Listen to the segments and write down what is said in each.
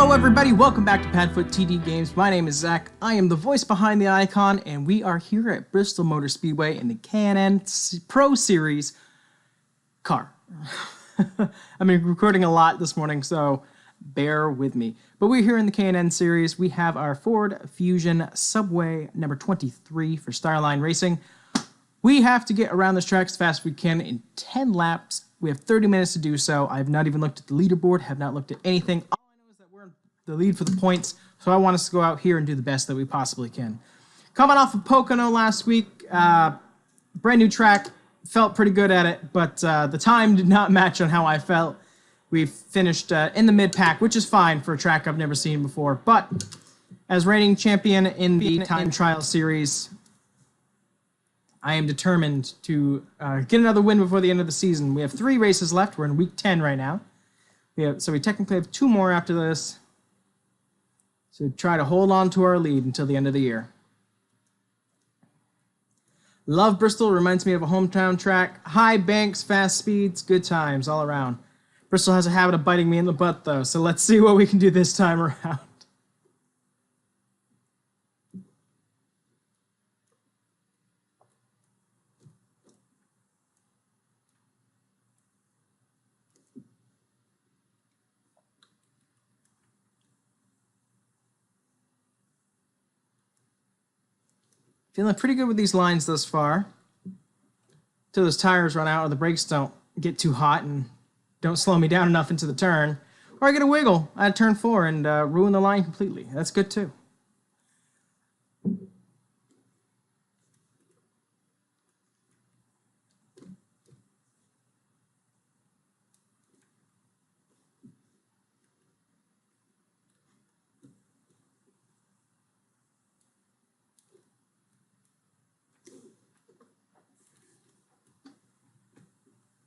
Hello everybody, welcome back to PadfootTD Games. My name is Zach, I am the voice behind the icon, and we are here at Bristol Motor Speedway in the K&N Pro Series car. I've been recording a lot this morning, so bear with me. But we're here in the K&N Series. We have our Ford Fusion Subway number 23 for Starline Racing. We have to get around this track as fast as we can in 10 laps. We have 30 minutes to do so. I have not even looked at the leaderboard, have not looked at anything. All I know is that we're in the lead for the points, so I want us to go out here and do the best that we possibly can. Coming off of Pocono last week, brand new track, felt pretty good at it, but the time did not match on how I felt. We finished in the mid-pack, which is fine for a track I've never seen before, but as reigning champion in the time trial series, I am determined to get another win before the end of the season. We have 3 races left. We're in week 10 right now. So we technically have 2 more after this. So try to hold on to our lead until the end of the year. Love Bristol. Reminds me of a hometown track. High banks, fast speeds, good times all around. Bristol has a habit of biting me in the butt, though. So let's see what we can do this time around. Feeling pretty good with these lines thus far. Until those tires run out or the brakes don't get too hot and don't slow me down enough into the turn. Or I get a wiggle at turn 4 and ruin the line completely. That's good too.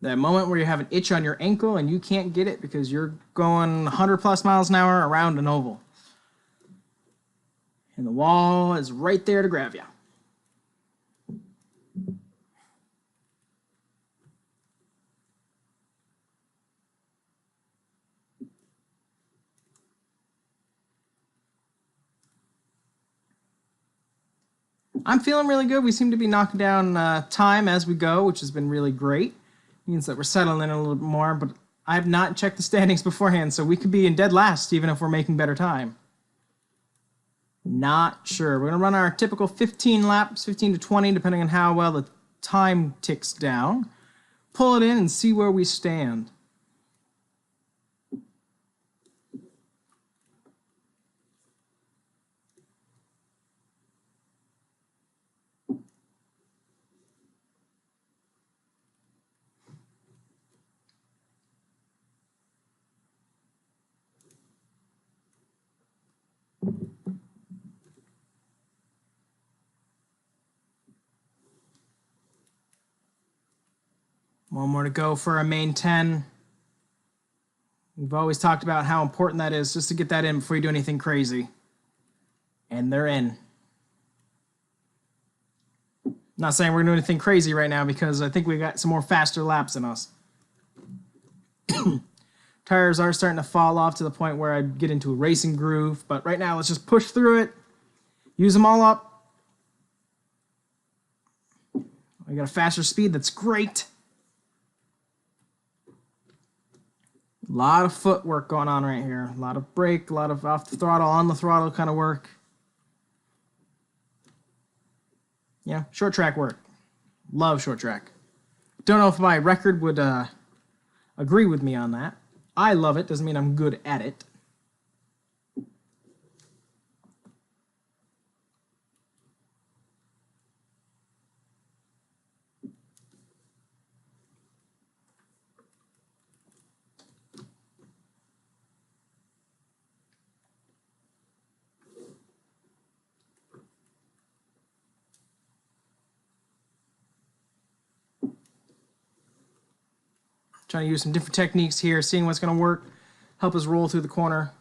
That moment where you have an itch on your ankle and you can't get it because you're going 100 plus miles an hour around an oval. And the wall is right there to grab you. I'm feeling really good. We seem to be knocking down time as we go, which has been really great. Means that we're settling in a little bit more, but I have not checked the standings beforehand, so we could be in dead last even if we're making better time. Not sure. We're going to run our typical 15 laps, 15 to 20, depending on how well the time ticks down. Pull it in and see where we stand. One more to go for our main 10. We've always talked about how important that is just to get that in before you do anything crazy. And they're in. Not saying we're going to do anything crazy right now because I think we got some more faster laps in us. Tires are starting to fall off to the point where I'd get into a racing groove. But right now, let's just push through it. Use them all up. We got a faster speed. That's great. A lot of footwork going on right here. A lot of brake, a lot of off the throttle, on the throttle kind of work. Yeah, short track work. Love short track. Don't know if my record would agree with me on that. I love it. Doesn't mean I'm good at it. Trying to use some different techniques here, seeing what's going to work, help us roll through the corner.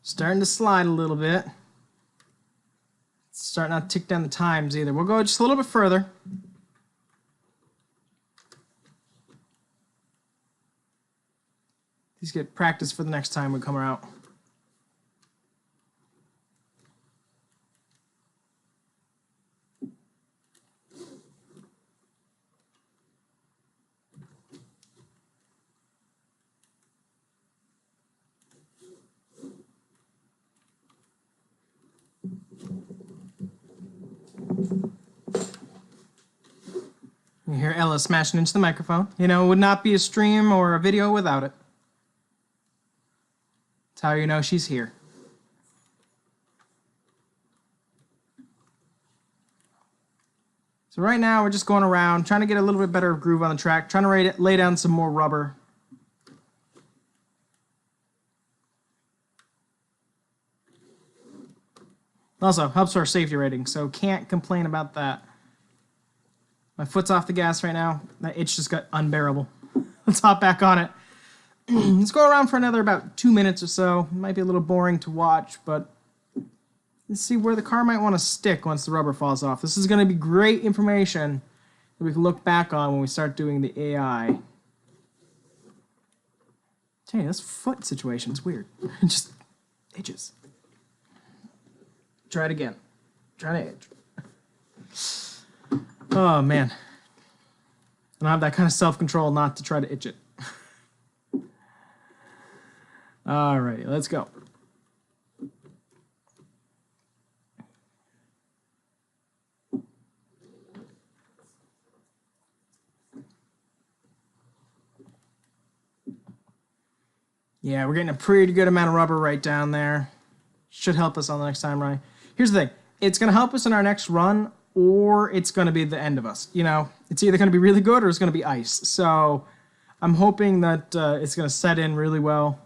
Starting to slide a little bit. It's starting not to tick down the times either. We'll go just a little bit further. These get practice for the next time we come out. You hear Ella smashing into the microphone. You know, it would not be a stream or a video without it. That's how you know she's here. So right now we're just going around, trying to get a little bit better groove on the track, trying to lay down some more rubber. Also, helps our safety rating, so can't complain about that. My foot's off the gas right now. That itch just got unbearable. Let's hop back on it. Let's go around for another about 2 minutes or so. It might be a little boring to watch, but let's see where the car might want to stick once the rubber falls off. This is going to be great information that we can look back on when we start doing the AI. Tell you, this foot situation is weird. It just itches. Try it again. Try to itch. Oh, man. I don't have that kind of self-control not to try to itch it. All right, let's go. Yeah, we're getting a pretty good amount of rubber right down there. Should help us on the next time, right? Here's the thing. It's going to help us in our next run, or it's going to be the end of us. You know, it's either going to be really good or it's going to be ice. So I'm hoping that it's going to set in really well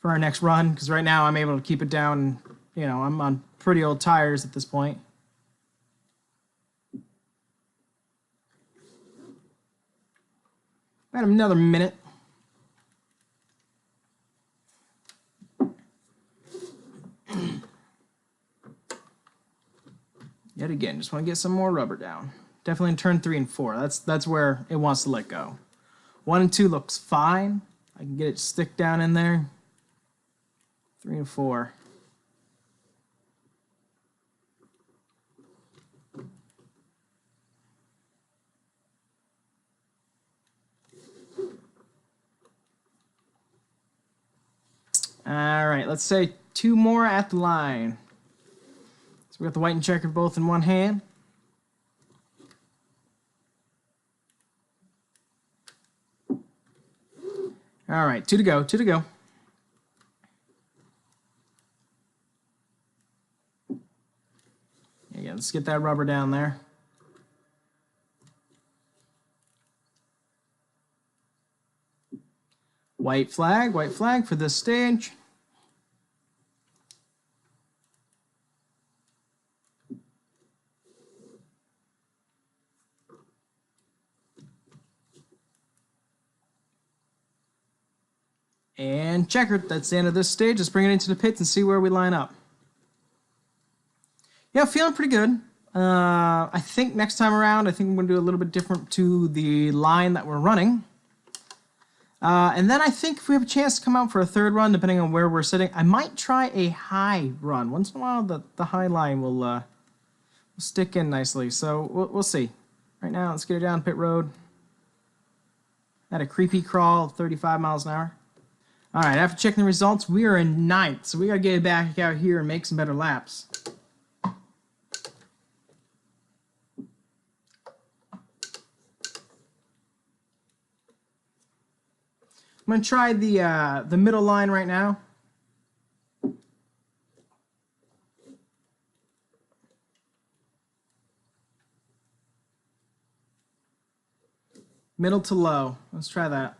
for our next run, because right now I'm able to keep it down. You know, I'm on pretty old tires at this point. About another minute. Yet again, just want to get some more rubber down. Definitely in turn 3 and 4. That's where it wants to let go. 1 and 2 looks fine. I can get it to stick down in there. 3 and 4. All right, let's say 2 more at the line. So we got the white and checkered both in one hand. All right, 2 to go, 2 to go. Yeah, let's get that rubber down there. White flag for this stage. And checkered. That's the end of this stage. Let's bring it into the pits and see where we line up. Yeah, feeling pretty good. I think next time around, I think I'm going to do a little bit different to the line that we're running. And then I think if we have a chance to come out for a 3rd run, depending on where we're sitting, I might try a high run. Once in a while, the high line will stick in nicely. So we'll see. Right now, let's get it down pit road. At a creepy crawl of 35 miles an hour. All right, after checking the results, we are in 9th, so we got to get back out here and make some better laps. I'm going to try the middle line right now. Middle to low. Let's try that.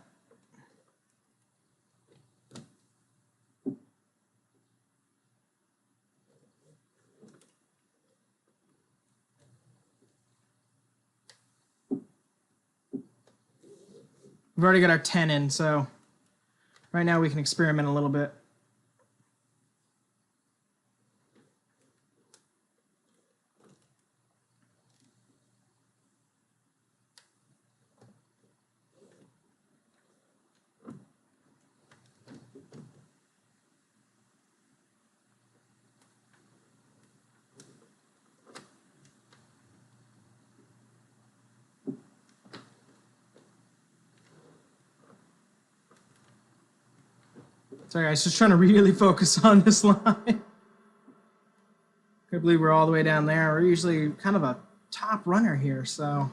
We've already got our 10 in, so right now we can experiment a little bit. Sorry guys, just trying to really focus on this line. Can't believe we're all the way down there. We're usually kind of a top runner here, so.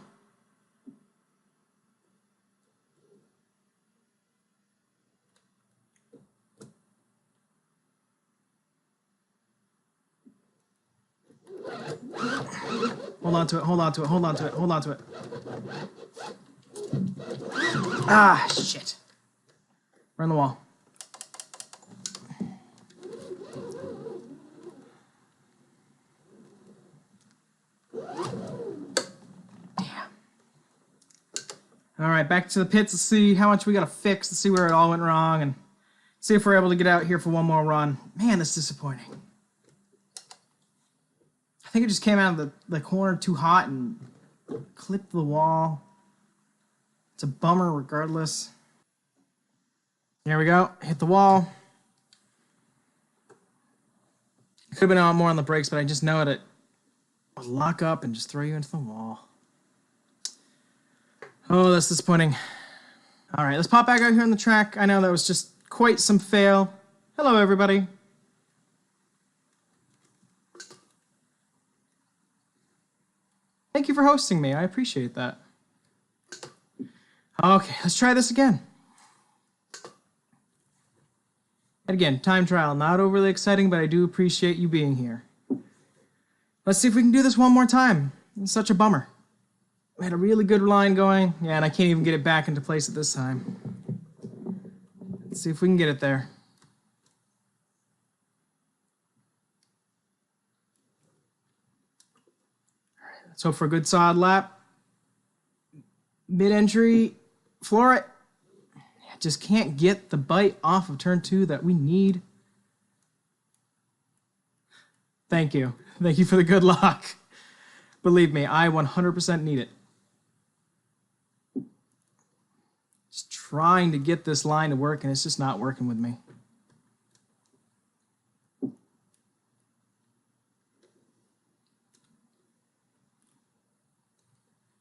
Hold on to it, hold on to it, hold on to it, hold on to it. Ah, shit. Run the wall. All right, back to the pits. Let's see how much we got to fix. Let's see where it all went wrong and see if we're able to get out here for one more run. Man, that's disappointing. I think it just came out of the corner too hot and clipped the wall. It's a bummer regardless. Here we go. Hit the wall. Could have been out more on the brakes, but I just know it would lock up and just throw you into the wall. Oh, that's disappointing. All right, let's pop back out here on the track. I know that was just quite some fail. Hello, everybody. Thank you for hosting me. I appreciate that. Okay, let's try this again. And again, time trial, not overly exciting, but I do appreciate you being here. Let's see if we can do this one more time. It's such a bummer. We had a really good line going. Yeah, and I can't even get it back into place at this time. Let's see if we can get it there. All right, let's hope for a good solid lap. Mid-entry, floor it. Just can't get the bite off of turn 2 that we need. Thank you. Thank you for the good luck. Believe me, I 100% need it. Just trying to get this line to work, and it's just not working with me.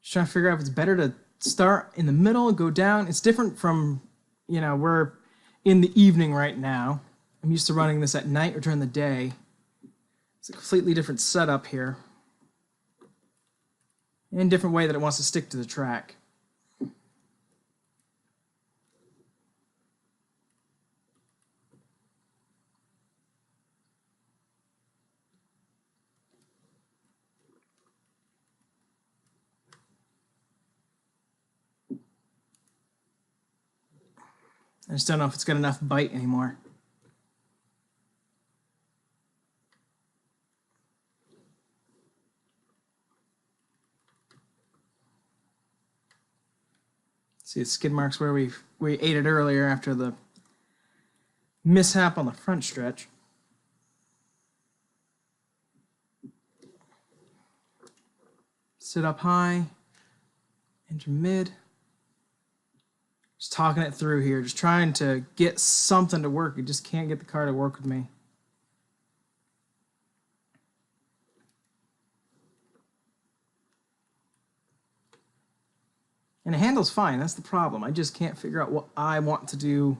Just trying to figure out if it's better to start in the middle and go down. It's different from, you know, we're in the evening right now. I'm used to running this at night or during the day. It's a completely different setup here. And different way that it wants to stick to the track. I just don't know if it's got enough bite anymore. See, the skid marks where we ate it earlier after the mishap on the front stretch. Sit up high, enter mid. Just talking it through here, just trying to get something to work. You just can't get the car to work with me. And it handles fine, that's the problem. I just can't figure out what I want to do.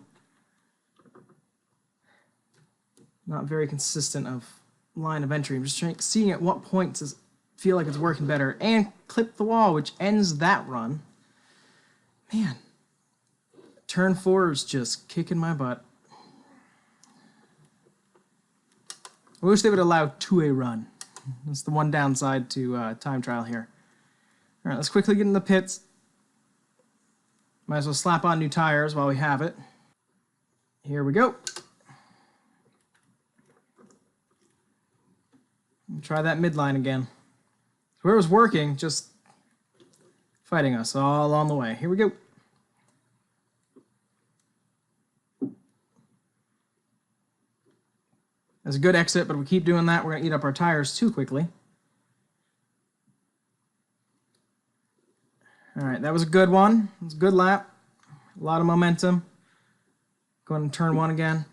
Not very consistent of line of entry. I'm just seeing at what point does it feel like it's working better. And clip the wall, which ends that run. Man. Turn 4 is just kicking my butt. I wish they would allow 2A run. That's the one downside to time trial here. All right, let's quickly get in the pits. Might as well slap on new tires while we have it. Here we go. Try that midline again. Where it was working, just fighting us all along the way. Here we go. That's a good exit, but if we keep doing that, we're going to eat up our tires too quickly. All right, that was a good one. It was a good lap. A lot of momentum. Going to turn 1 again.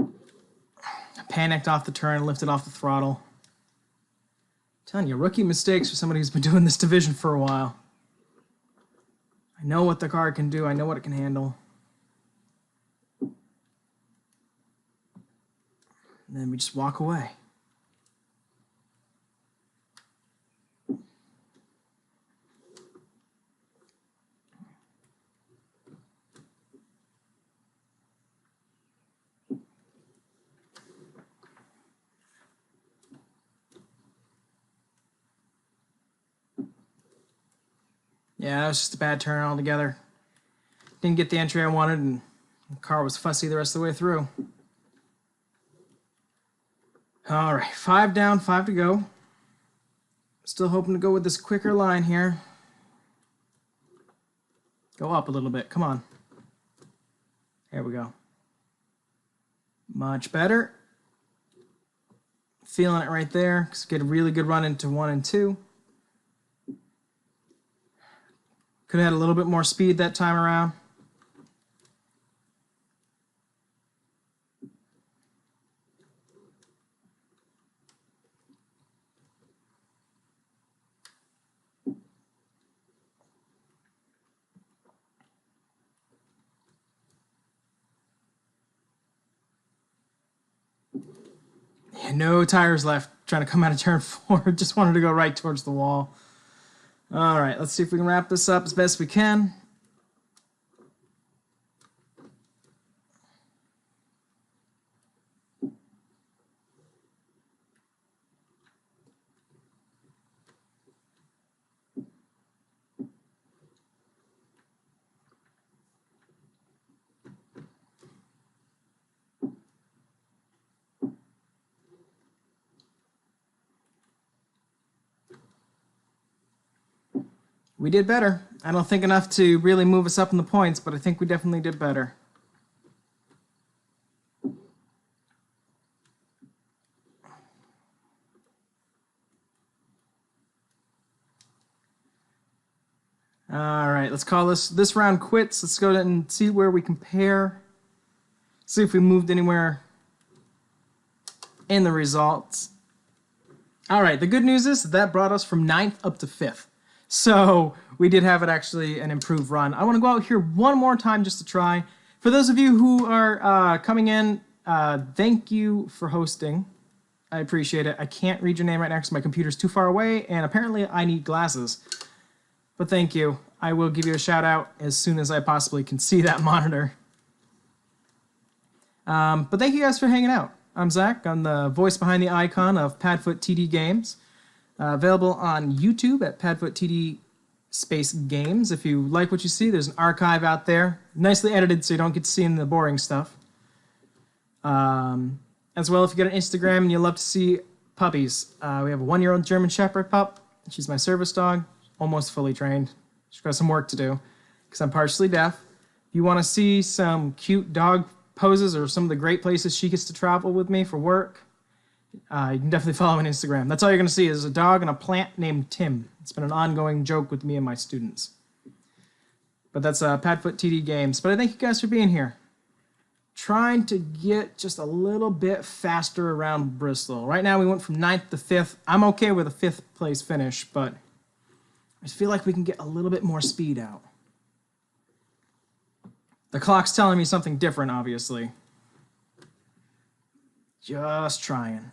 I panicked off the turn, lifted off the throttle. telling you, rookie mistakes for somebody who's been doing this division for a while. I know what the car can do. I know what it can handle. And then we just walk away. Yeah, that was just a bad turn altogether. Didn't get the entry I wanted, and the car was fussy the rest of the way through. All right, 5 down, 5 to go. Still hoping to go with this quicker line here. Go up a little bit, come on. There we go. Much better. Feeling it right there. Just get a really good run into 1 and 2. Could have had a little bit more speed that time around. Yeah, no tires left trying to come out of turn 4. Just wanted to go right towards the wall. All right, let's see if we can wrap this up as best we can. We did better. I don't think enough to really move us up in the points, but I think we definitely did better. All right, let's call this round quits. Let's go and see where we compare. See if we moved anywhere in the results. All right, the good news is that brought us from 9th up to 5th. So we did have it actually an improved run. I want to go out here one more time just to try. For those of you who are coming in, thank you for hosting. I appreciate it. I can't read your name right now because my computer's too far away, and apparently I need glasses. But thank you. I will give you a shout out as soon as I possibly can see that monitor. But thank you guys for hanging out. I'm Zach. I'm the voice behind the icon of PadfootTD Games. Available on YouTube at PadfootTD Space Games. If you like what you see, there's an archive out there. Nicely edited so you don't get to see the boring stuff. As well, if you get an Instagram and you love to see puppies, we have a 1-year-old German Shepherd pup. She's my service dog, almost fully trained. She's got some work to do because I'm partially deaf. If you want to see some cute dog poses or some of the great places she gets to travel with me for work, you can definitely follow me on Instagram. That's all you're going to see is a dog and a plant named Tim. It's been an ongoing joke with me and my students. But that's PadfootTD Games. But I thank you guys for being here. Trying to get just a little bit faster around Bristol. Right now we went from 9th to 5th. I'm okay with a 5th place finish, but I just feel like we can get a little bit more speed out. The clock's telling me something different, obviously. Just trying.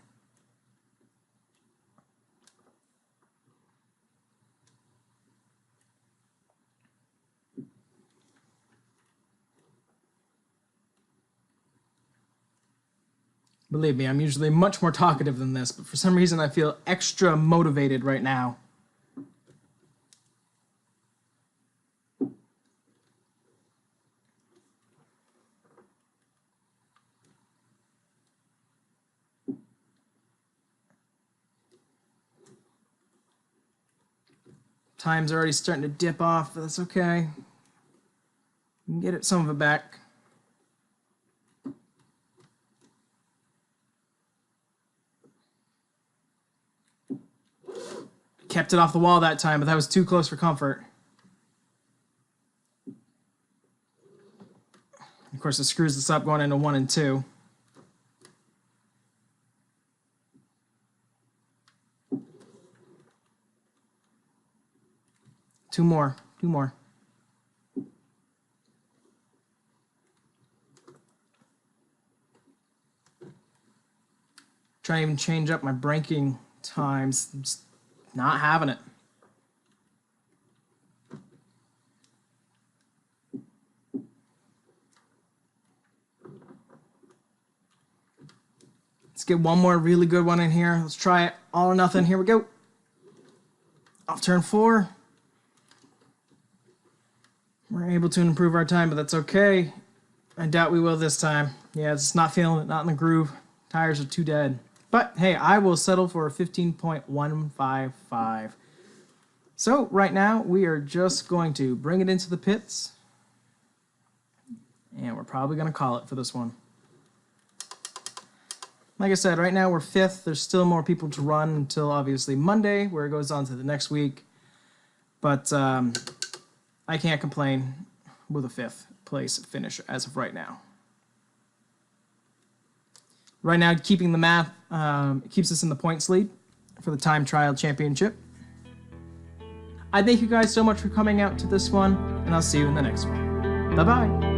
Believe me, I'm usually much more talkative than this, but for some reason I feel extra motivated right now. Time's already starting to dip off, but that's okay. We can get some of it back. Kept it off the wall that time, but that was too close for comfort. Of course, it screws this up going into 1 and 2. Two more. Two more. Try to even change up my braking times. I'm just not having it. Let's get one more really good one in here. Let's try it. All or nothing. Here we go. Off turn 4. We're able to improve our time, but that's okay. I doubt we will this time. Yeah, it's not feeling it, not in the groove. Tires are too dead. But hey, I will settle for a 15.155. So right now we are just going to bring it into the pits. And we're probably going to call it for this one. Like I said, right now we're 5th. There's still more people to run until obviously Monday, where it goes on to the next week. But I can't complain with a 5th place finish as of right now. Right now, keeping the math, it keeps us in the points lead for the time trial championship. I thank you guys so much for coming out to this one, and I'll see you in the next one. Bye-bye.